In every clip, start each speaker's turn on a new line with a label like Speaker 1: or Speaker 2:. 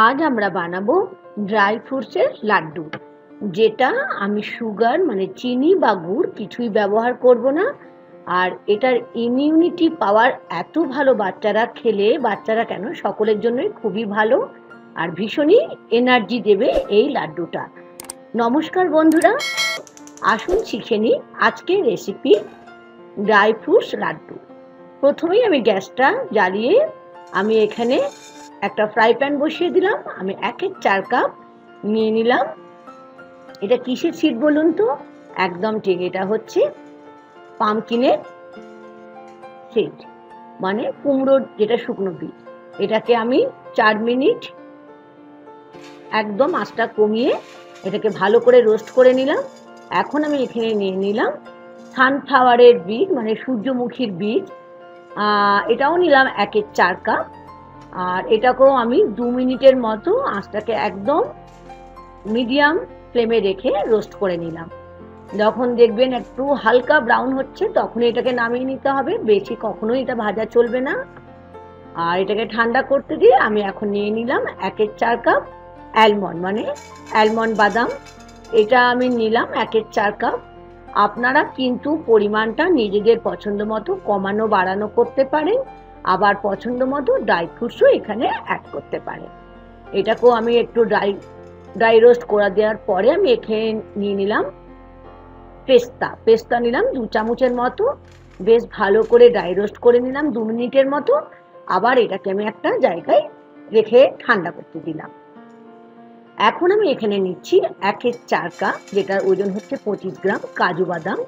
Speaker 1: আজ আমরা বানাবো ড্রাই ফ্রুটসের লাড্ডু, যেটা আমি সুগার মানে চিনি বা গুড় কিছুই ব্যবহার করব না। আর এটার ইমিউনিটি পাওয়ার এত ভালো, বাচ্চারা খেলে, বাচ্চারা কেন সকলের জন্যই খুবই ভালো আর ভীষণই এনার্জি দেবে এই লাড্ডুটা। নমস্কার বন্ধুরা, আসুন শিখে নিই আজকের রেসিপি ড্রাই ফ্রুটস লাড্ডু। প্রথমেই আমি গ্যাসটা জ্বালিয়ে আমি এখানে একটা ফ্রাই প্যান বসিয়ে দিলাম। আমি 1/4 কাপ নিয়ে নিলাম। এটা কিসের সিড বলুন তো? একদম ঠিক, এটা হচ্ছে পামকিনের সিড, মানে কুমড়োর যেটা শুকনো বীজ। এটাকে আমি 4 মিনিট একদম আঁচটা কমিয়ে এটাকে ভালো করে রোস্ট করে নিলাম। এখন আমি এখানে নিয়ে নিলাম সানফ্লাওয়ারের বীজ, মানে সূর্যমুখীর বীজ। এটাও নিলাম 1/4 কাপ। আর এটাকেও আমি 2 মিনিটের মতো আঁচটাকে একদম মিডিয়াম ফ্লেমে রেখে রোস্ট করে নিলাম। যখন দেখবেন একটু হালকা ব্রাউন হচ্ছে তখনই এটাকে নামিয়ে নিতে হবে, বেশি কখনোই এটা ভাজা চলবে না। আর এটাকে ঠান্ডা করতে দিয়ে আমি এখন নিয়ে নিলাম 1/4 কাপ অ্যালমন্ড, মানে অ্যালমন্ড বাদাম। এটা আমি নিলাম 1/4 কাপ। আপনারা কিন্তু পরিমাণটা নিজেদের পছন্দ মতো কমানো বাড়ানো করতে পারেন, আবার পছন্দ মতো ড্রাই ফ্রুটসও এখানে অ্যাড করতে পারেন। এটাকেও আমি একটু ড্রাই রোস্ট করে দেওয়ার পরে আমি এখানে নিয়ে নিলাম পেস্তা নিলাম 2 চামচের মতো। বেশ ভালো করে ড্রাই রোস্ট করে নিলাম 2 মিনিটের মতো। আবার এটাকে আমি একটা জায়গায় রেখে ঠান্ডা করতে দিলাম। এখন আমি এখানে নিচ্ছি 1/4 কাপ, যেটার ওজন হচ্ছে 25 গ্রাম কাজু বাদাম।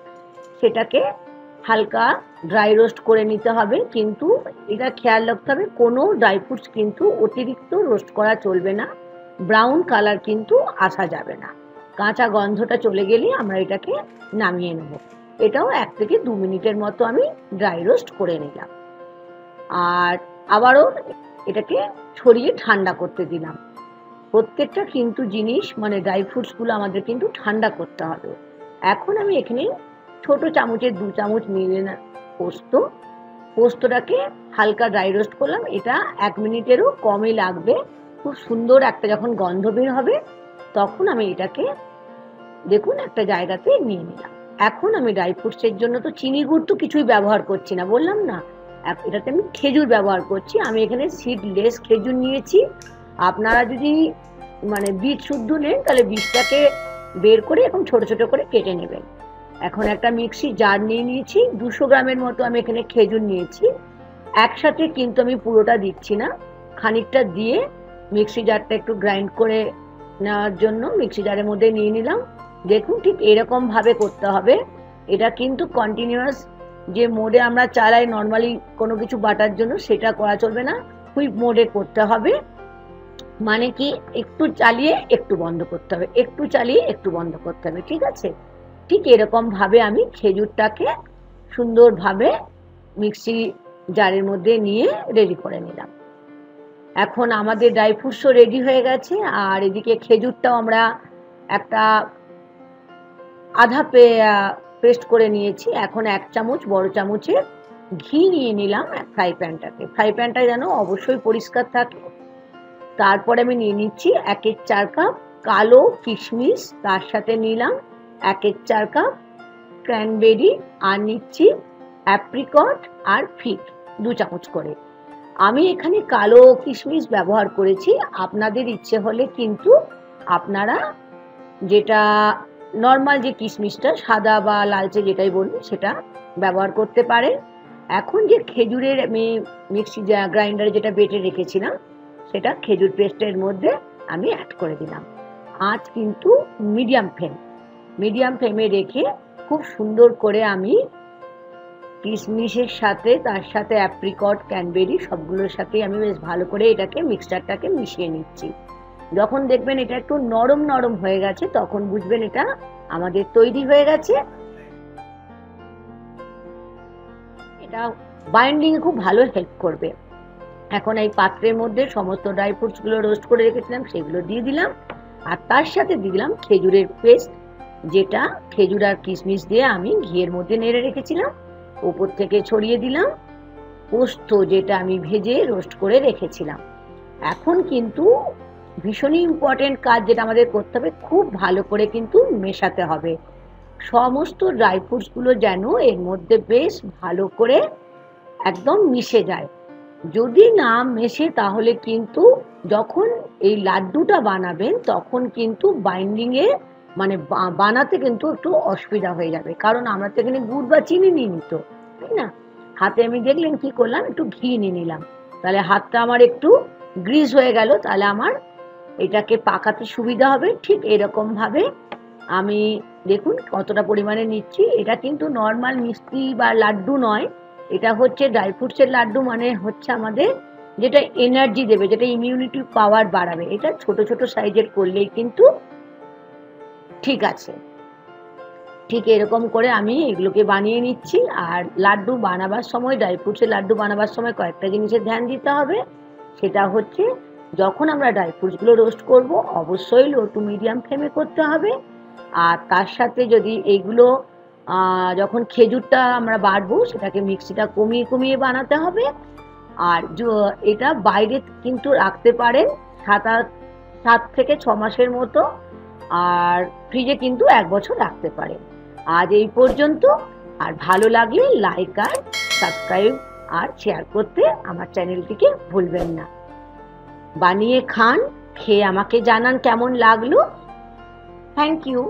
Speaker 1: সেটাকে হালকা ড্রাই রোস্ট করে নিতে হবে, কিন্তু এটা খেয়াল রাখতে হবে কোনো ড্রাই ফ্রুটস কিন্তু অতিরিক্ত রোস্ট করা চলবে না, ব্রাউন কালার কিন্তু আসা যাবে না। কাঁচা গন্ধটা চলে গেলে আমরা এটাকে নামিয়ে নেব। এটাও 1 থেকে 2 মিনিটের মতো আমি ড্রাই রোস্ট করে নিলাম। আর আবারও এটাকে ছড়িয়ে ঠান্ডা করতে দিলাম। প্রত্যেকটা কিন্তু জিনিস মানে ড্রাই ফ্রুটসগুলো আমাদের কিন্তু ঠান্ডা করতে হবে। এখন আমি এখানে ছোট চামচের 2 চামচ নিয়ে নিলাম পোস্তটাকে হালকা ড্রাই রোস্ট করলাম। এটা 1 মিনিটেরও কমই লাগবে। খুব সুন্দর একটা যখন গন্ধ বের হবে তখন আমি এটাকে দেখুন একটা জায়গাতে নিয়ে নিলাম। এখন আমি ড্রাই ফ্রুটসের জন্য তো চিনি গুড় তো কিছুই ব্যবহার করছি না, বললাম না। এটাতে আমি খেজুর ব্যবহার করছি। আমি এখানে সিডলেস খেজুর নিয়েছি। আপনারা যদি মানে বীজ শুদ্ধ নেন তাহলে বীজটাকে বের করে এখন ছোট ছোট করে কেটে নেবেন। এখন একটা মিক্সি জার নিয়ে নিয়েছি, 200 গ্রামের মতো আমি এখানে খেজুর নিয়েছি। একসাথে কিন্তু আমি পুরোটা দিচ্ছি না, খানিকটা দিয়ে মিক্সি জারটা একটু গ্রাইন্ড করে নেওয়ার জন্য মিক্সি জারের মধ্যে নিয়ে নিলাম। দেখুন ঠিক এরকম ভাবে করতে হবে। এটা কিন্তু কন্টিনিউয়াস যে মোডে আমরা চালাই নর্মালি কোনো কিছু বাটার জন্য সেটা করা চলবে না, কুইক মোডে করতে হবে। মানে কি একটু চালিয়ে একটু বন্ধ করতে হবে, একটু চালিয়ে একটু বন্ধ করতে হবে, ঠিক আছে? ঠিক এরকম ভাবে আমি খেজুরটাকে সুন্দরভাবে মিক্সি জারের মধ্যে নিয়ে রেডি করে নিলাম। এখন আমাদের ড্রাই ফ্রুটসও রেডি হয়ে গেছে। আর এদিকে খেজুরটাও আমরা একটা আধা পেস্ট করে নিয়েছি। এখন 1 চামচ বড় চামচের ঘি নিয়ে নিলাম ফ্রাই প্যানটা যেন অবশ্যই পরিষ্কার থাকে। তারপরে আমি নিয়ে নিচ্ছি 1/4 কাপ কালো কিশমিশ, তার সাথে নিলাম 1/4 কাপ ক্র্যানবেরি, আর নিচ্ছি অ্যাপ্রিকট আর ফিগ 2 চামচ করে। আমি এখানে কালো কিশমিশ ব্যবহার করেছি। আপনাদের ইচ্ছে হলে কিন্তু আপনারা যেটা নর্মাল যে কিশমিশটা সাদা বা লালচে যেটাই বলুন সেটা ব্যবহার করতে পারেন। এখন যে খেজুরের আমি মিক্সি গ্রাইন্ডারে যেটা বেটে রেখেছিলাম সেটা খেজুর পেস্টের মধ্যে আমি অ্যাড করে দিলাম। আঁচ কিন্তু মিডিয়াম ফ্লেমে রেখে খুব সুন্দর করে আমি কিশমিশের সাথে তার সাথে অ্যাপ্রিকট ক্যানবেরি সবগুলোর সাথে আমি বেশ ভালো করে এটাকে মিক্সচারটাকে মিশিয়ে নিচ্ছি। যখন দেখবেন এটা একটু নরম নরম হয়ে গেছে তখন বুঝবেন এটা আমাদের তৈরি হয়ে গেছে। এটা বাইন্ডিং এ খুব ভালো হেল্প করবে। এখন এই পাত্রের মধ্যে সমস্ত ড্রাই ফ্রুটস গুলো রোস্ট করে রেখেছিলাম সেগুলো দিয়ে দিলাম, আর তার সাথে দিলাম খেজুরের পেস্ট, যেটা খেজুর আর কিশমিশ দিয়ে আমি ঘিয়ের মধ্যে নেড়ে রেখেছিলাম। উপর থেকে ছড়িয়ে দিলাম পোস্ত, যেটা আমি ভেজে রোস্ট করে রেখেছিলাম। এখন কিন্তু ভীষণই ইম্পর্টেন্ট কাজ যেটা আমাদের করতে হবে, খুব ভালো করে কিন্তু মেশাতে হবে। সমস্ত ড্রাই ফ্রুটসগুলো যেন এর মধ্যে বেশ ভালো করে একদম মিশে যায়। যদি না মেশে তাহলে কিন্তু যখন এই লাড্ডুটা বানাবেন তখন কিন্তু বাইন্ডিংয়ে মানে বানাতে কিন্তু একটু অসুবিধা হয়ে যাবে, কারণ আমরা তো এখানে গুড় বা চিনি নিয়ে নিত, তাই না? হাতে আমি দেখলেন কি করলাম, একটু ঘি নিয়ে নিলাম, তাহলে হাতটা আমার একটু গ্রিস হয়ে গেল, তাহলে আমার এটাকে পাকাতে সুবিধা হবে। ঠিক এরকমভাবে আমি দেখুন কতটা পরিমাণে নিচ্ছি। এটা কিন্তু নর্মাল মিষ্টি বা লাড্ডু নয়, এটা হচ্ছে ড্রাই ফ্রুটসের লাড্ডু, মানে হচ্ছে আমাদের যেটা এনার্জি দেবে, যেটা ইমিউনিটি পাওয়ার বাড়াবে। এটা ছোট ছোট সাইজের করলেই কিন্তু ঠিক আছে। ঠিক এরকম করে আমি এগুলোকে বানিয়ে নিচ্ছি। আর লাড্ডু বানাবার সময়, ড্রাই ফ্রুটসের লাড্ডু বানাবার সময় কয়েকটা জিনিসের ধ্যান দিতে হবে। সেটা হচ্ছে যখন আমরা ড্রাই ফ্রুটসগুলো রোস্ট করব অবশ্যই লো টু মিডিয়াম ফ্লেমে করতে হবে। আর তার সাথে যদি এইগুলো যখন খেজুরটা আমরা বাড়বো সেটাকে মিক্সিটা কমিয়ে কমিয়ে বানাতে হবে। আর এটা বাইরে কিন্তু রাখতে পারেন 7 থেকে 6 মাসের মতো, আর ফ্রিজে কিন্তু 1 বছর রাখতে পারেন। আজ এই পর্যন্ত। আর ভালো লাগলে লাইক আর সাবস্ক্রাইব আর শেয়ার করতে আমার চ্যানেলটিকে ভুলবেন না। বানিয়ে খান, খেয়ে আমাকে জানান কেমন লাগলো। Thank you.